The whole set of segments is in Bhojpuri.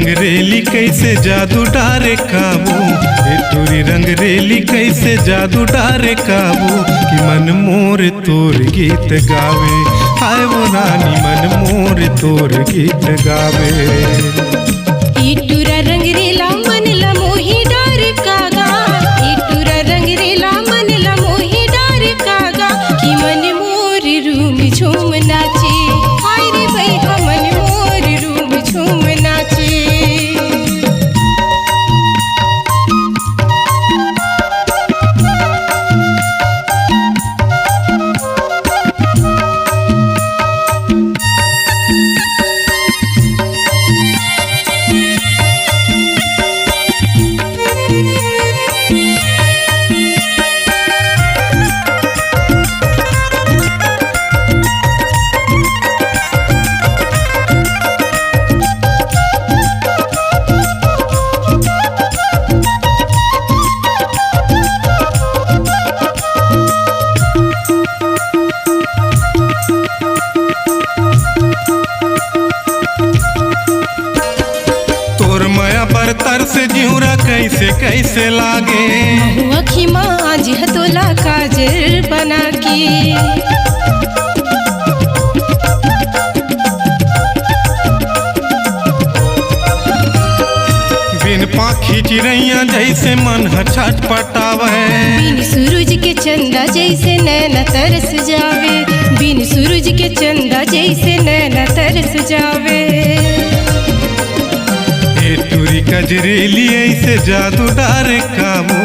रंगरेली कैसे जादू डारे काबू, ए तुरी रंगरेली कैसे जादू डारे काबू, कि मन मोर तोर गीत गावे, हाय वो रानी मन मोर तोर गीत गावे। इटूरा रंगरेला मन ला मोही डार कागा, इटूरा रंगरेला मन ला मोही डार कागा, कि मन मोर रूम झूम नाचे, हाय रे भैया मन मोर रूम झूम नाचे। तरस जिउरा कैसे कैसे लागे, अखी मांझ हतोला काजर बना के, बिन पाखी चिड़ैया जैसे मन छटपटावे, बिन सूरज के चंदा जैसे नैना तरस जावे, बिन सूरज के चंदा जैसे नैना तरस जावे। तुरी कजरेली ऐसे जादू डारे काबू,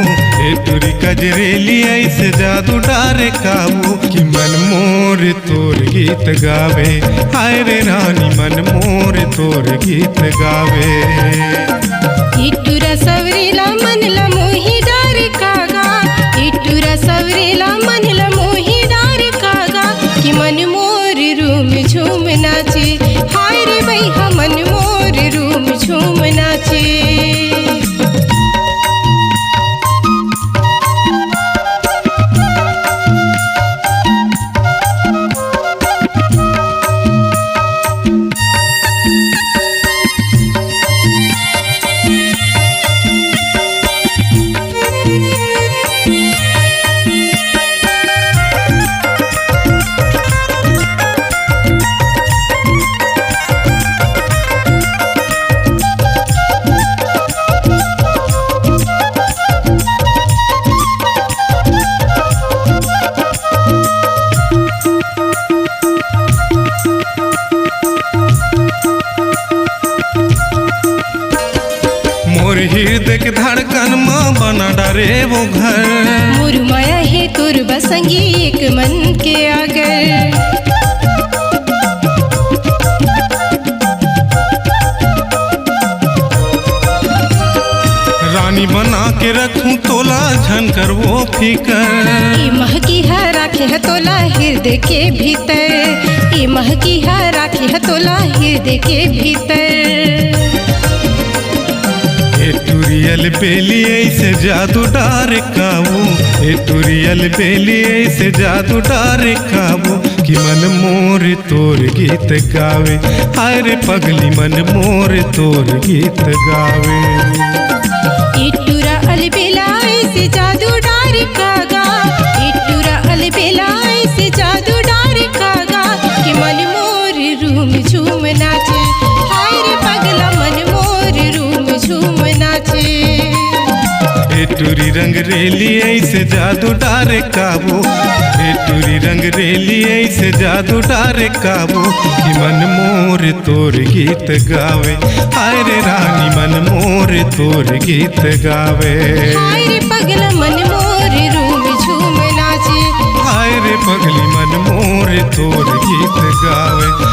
ए तुरी कजरेली ऐसे जादू डारे काबू, कि मन मोर तोर गीत गावे, हाय रे रानी मन मोर तोर गीत गावे। इटूरा सवरेला मन ला मोही डार कागा, इटूरा सवरेला मन ला मोही डार कागा, कि मन मोर रूम झूम नाचे, हाय रे भैया मन मोर रूम झूम नाचे। मोर हृदय के धड़कन माँ बना डारे वो घर, मोर माया है तोर बसंगी एक मन के आगर, रानी बना के रखूं तोला झनकर वो फिकर, ये मह की है राखे है तोला हृदय के भीतर, ये मह की है राखे है तोला हृदय के भीतर। ए तुरियल बेली ऐसे जादू डारे काबू, ए तुरियल बेली ऐसे जादू डारे काबू, कि मन मोर तोर गीत गावे, हाय रे पगली मन मोर तोर गीत गावे। इटूरा अलबेला ऐसे जादू डार कागा, इटूरा अलबेला ऐसे जादू डार कागा, कि मन मोर रूम झूम नाचे, हाय रे पगला मन मोर रूम झूम नाचे। ए तुरी रंगरेली ऐसे जादू डारे काबू, ए तुरी रंगरेली ऐसे जादू डारे काबू, कि मन मोर तोर गीत गावे, हाय रे रानी मन मोर तोर गीत गावे। हाय रे पगला मन मोर रूम झूम नाचे, हाय रे पगली मन मोर तोर गीत गावे।